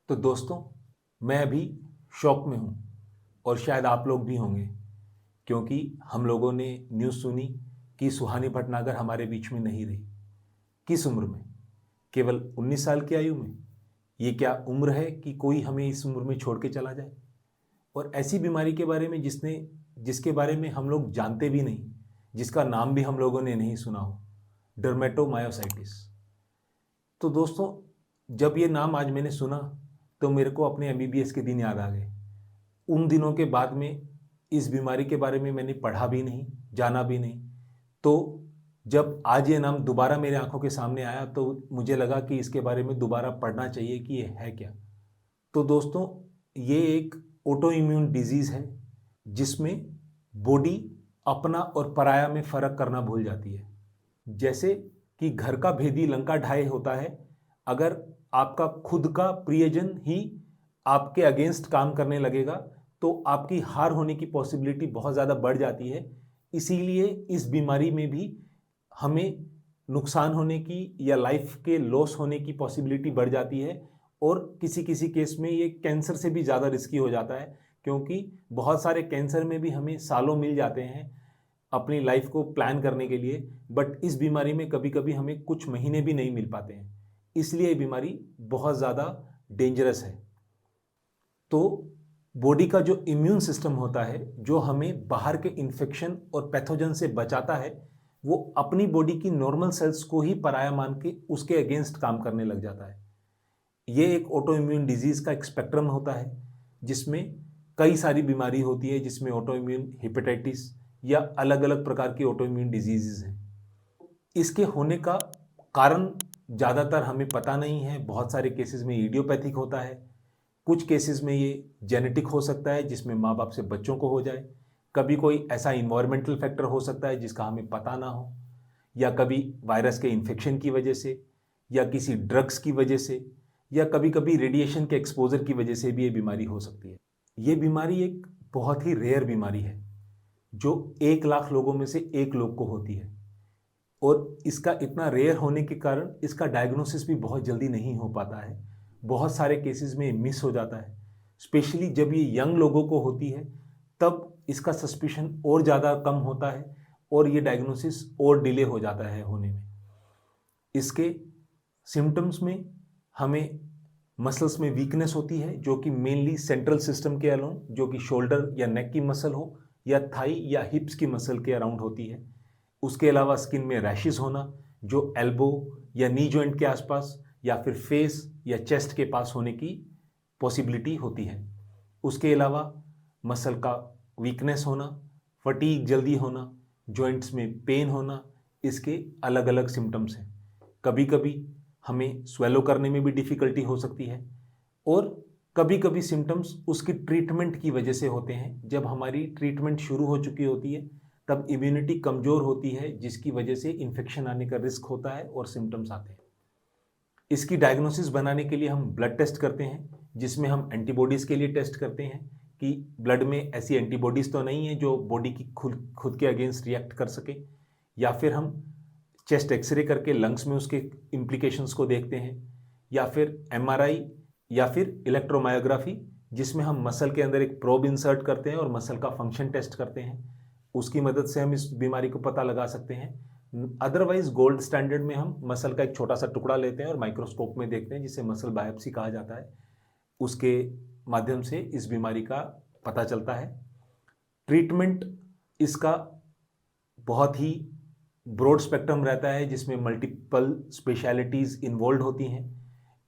तो दोस्तों, मैं अभी शॉक में हूँ और शायद आप लोग भी होंगे, क्योंकि हम लोगों ने न्यूज़ सुनी कि सुहानी भटनागर हमारे बीच में नहीं रही। किस उम्र में? केवल 19 साल की आयु में? ये क्या उम्र है कि कोई हमें इस उम्र में छोड़ के चला जाए? और ऐसी बीमारी के बारे में जिसके बारे में हम लोग जानते भी नहीं, जिसका नाम भी हम लोगों ने नहीं सुना हो, डर्मेटोमायोसाइटिस। तो दोस्तों, जब ये नाम आज मैंने सुना तो मेरे को अपने एमबीबीएस के दिन याद आ गए। उन दिनों के बाद में इस बीमारी के बारे में मैंने पढ़ा भी नहीं, जाना भी नहीं। तो जब आज ये नाम दोबारा मेरे आंखों के सामने आया तो मुझे लगा कि इसके बारे में दोबारा पढ़ना चाहिए कि ये है क्या। तो दोस्तों, ये एक ऑटो इम्यून डिजीज़ है जिसमें बॉडी अपना और पराया में फ़र्क करना भूल जाती है। जैसे कि घर का भेदी लंका ढाए होता है, अगर आपका खुद का प्रियजन ही आपके अगेंस्ट काम करने लगेगा तो आपकी हार होने की पॉसिबिलिटी बहुत ज़्यादा बढ़ जाती है। इसीलिए इस बीमारी में भी हमें नुकसान होने की या लाइफ के लॉस होने की पॉसिबिलिटी बढ़ जाती है, और किसी किसी केस में ये कैंसर से भी ज़्यादा रिस्की हो जाता है, क्योंकि बहुत सारे कैंसर में भी हमें सालों मिल जाते हैं अपनी लाइफ को प्लान करने के लिए, बट इस बीमारी में कभी कभी हमें कुछ महीने भी नहीं मिल पाते हैं। इसलिए ये बीमारी बहुत ज़्यादा डेंजरस है। तो बॉडी का जो इम्यून सिस्टम होता है, जो हमें बाहर के इन्फेक्शन और पैथोजन से बचाता है, वो अपनी बॉडी की नॉर्मल सेल्स को ही पराया मान के उसके अगेंस्ट काम करने लग जाता है। ये एक ऑटो इम्यून डिजीज़ का एक स्पेक्ट्रम होता है जिसमें कई सारी बीमारी होती है, जिसमें ऑटो इम्यून हेपेटाइटिस या अलग अलग प्रकार की ऑटो इम्यून डिजीज़ हैं। इसके होने का कारण ज़्यादातर हमें पता नहीं है। बहुत सारे केसेस में इडियोपैथिक होता है, कुछ केसेस में ये जेनेटिक हो सकता है जिसमें माँ बाप से बच्चों को हो जाए, कभी कोई ऐसा इन्वायरमेंटल फैक्टर हो सकता है जिसका हमें पता ना हो, या कभी वायरस के इन्फेक्शन की वजह से, या किसी ड्रग्स की वजह से, या कभी कभी रेडिएशन के एक्सपोजर की वजह से भी ये बीमारी हो सकती है। ये बीमारी एक बहुत ही रेयर बीमारी है जो 1 लाख लोगों में से 1 लोग को होती है, और इसका इतना रेयर होने के कारण इसका डायग्नोसिस भी बहुत जल्दी नहीं हो पाता है। बहुत सारे केसेस में मिस हो जाता है। स्पेशली जब ये यंग लोगों को होती है तब इसका सस्पिशन और ज़्यादा कम होता है और ये डायग्नोसिस और डिले हो जाता है होने में। इसके सिम्टम्स में हमें मसल्स में वीकनेस होती है, जो कि मेनली सेंट्रल सिस्टम के अलोंग, जो कि शोल्डर या नेक की मसल हो या थाई या हिप्स की मसल के अराउंड होती है। उसके अलावा स्किन में रैशेस होना, जो एल्बो या नी जॉइंट के आसपास या फिर फेस या चेस्ट के पास होने की पॉसिबिलिटी होती है। उसके अलावा मसल का वीकनेस होना, फटीग जल्दी होना, जॉइंट्स में पेन होना, इसके अलग अलग सिम्टम्स हैं। कभी कभी हमें स्वेलो करने में भी डिफ़िकल्टी हो सकती है, और कभी कभी सिम्टम्स उसकी ट्रीटमेंट की वजह से होते हैं। जब हमारी ट्रीटमेंट शुरू हो चुकी होती है तब इम्यूनिटी कमज़ोर होती है, जिसकी वजह से इन्फेक्शन आने का रिस्क होता है और सिम्टम्स आते हैं। इसकी डायग्नोसिस बनाने के लिए हम ब्लड टेस्ट करते हैं, जिसमें हम एंटीबॉडीज़ के लिए टेस्ट करते हैं कि ब्लड में ऐसी एंटीबॉडीज़ तो नहीं है जो बॉडी की खुद के अगेंस्ट रिएक्ट कर सके, या फिर हम चेस्ट एक्सरे करके लंग्स में उसके इम्प्लीकेशंस को देखते हैं, या फिर एमआरआई या फिर इलेक्ट्रोमायोग्राफी, जिसमें हम मसल के अंदर एक प्रोब इंसर्ट करते हैं और मसल का फंक्शन टेस्ट करते हैं। उसकी मदद से हम इस बीमारी को पता लगा सकते हैं। अदरवाइज गोल्ड स्टैंडर्ड में हम मसल का एक छोटा सा टुकड़ा लेते हैं और माइक्रोस्कोप में देखते हैं, जिसे मसल बायोप्सी कहा जाता है। उसके माध्यम से इस बीमारी का पता चलता है। ट्रीटमेंट इसका बहुत ही ब्रॉड स्पेक्ट्रम रहता है, जिसमें मल्टीपल स्पेशलिटीज़ इन्वॉल्व होती हैं।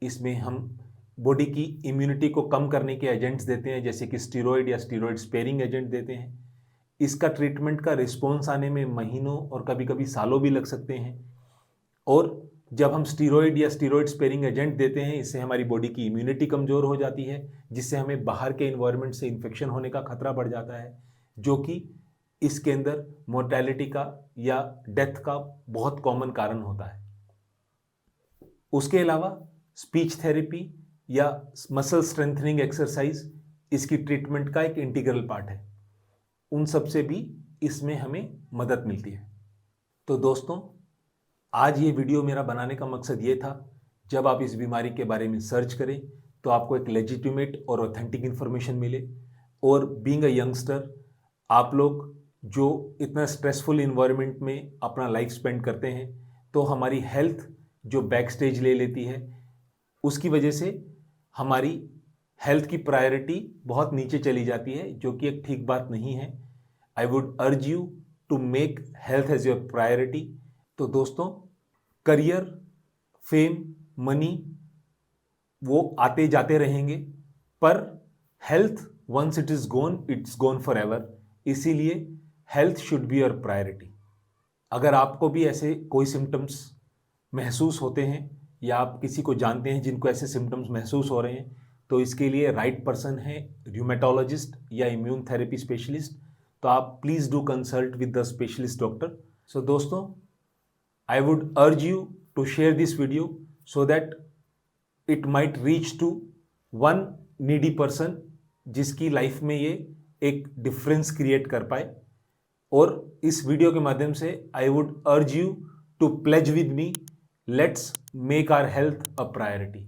इसमें हम बॉडी की इम्यूनिटी को कम करने के एजेंट्स देते हैं, जैसे कि स्टीरॉयड या स्टीरॉयड स्पेयरिंग एजेंट देते हैं। इसका ट्रीटमेंट का रिस्पॉन्स आने में महीनों और कभी कभी सालों भी लग सकते हैं। और जब हम स्टीरॉयड या स्टीरॉयड स्पेयरिंग एजेंट देते हैं, इससे हमारी बॉडी की इम्यूनिटी कमज़ोर हो जाती है, जिससे हमें बाहर के इन्वायरमेंट से इन्फेक्शन होने का खतरा बढ़ जाता है, जो कि इसके अंदर मोर्टेलिटी का या डेथ का बहुत कॉमन कारण होता है। उसके अलावा स्पीच थेरेपी या मसल स्ट्रेंथनिंग एक्सरसाइज इसकी ट्रीटमेंट का एक इंटीग्रल पार्ट है। उन सब से भी इसमें हमें मदद मिलती है। तो दोस्तों, आज ये वीडियो मेरा बनाने का मकसद ये था, जब आप इस बीमारी के बारे में सर्च करें तो आपको एक लेजिटिमेट और ऑथेंटिक इन्फॉर्मेशन मिले। और बीइंग अ यंगस्टर, आप लोग जो इतना स्ट्रेसफुल इन्वायरमेंट में अपना लाइफ स्पेंड करते हैं, तो हमारी हेल्थ जो बैक स्टेज ले लेती है, उसकी वजह से हमारी हेल्थ की प्रायोरिटी बहुत नीचे चली जाती है, जो कि एक ठीक बात नहीं है। I would urge you to make health as your priority. तो दोस्तों, करियर, फेम, मनी वो आते जाते रहेंगे, पर health once it is gone, it's gone for ever. इसीलिए health should be your priority. अगर आपको भी ऐसे कोई सिम्टम्स महसूस होते हैं या आप किसी को जानते हैं जिनको ऐसे सिम्टम्स महसूस हो रहे हैं, तो इसके लिए राइट पर्सन है र्यूमेटोलॉजिस्ट या इम्यून थेरेपी स्पेशलिस्ट। तो आप please do consult with the specialist doctor. So दोस्तों, I would urge you to share this video so that it might reach to one needy person, जिसकी लाइफ में ये एक difference create कर पाए। और इस वीडियो के माध्यम से I would urge you to pledge with me, let's make our health a priority.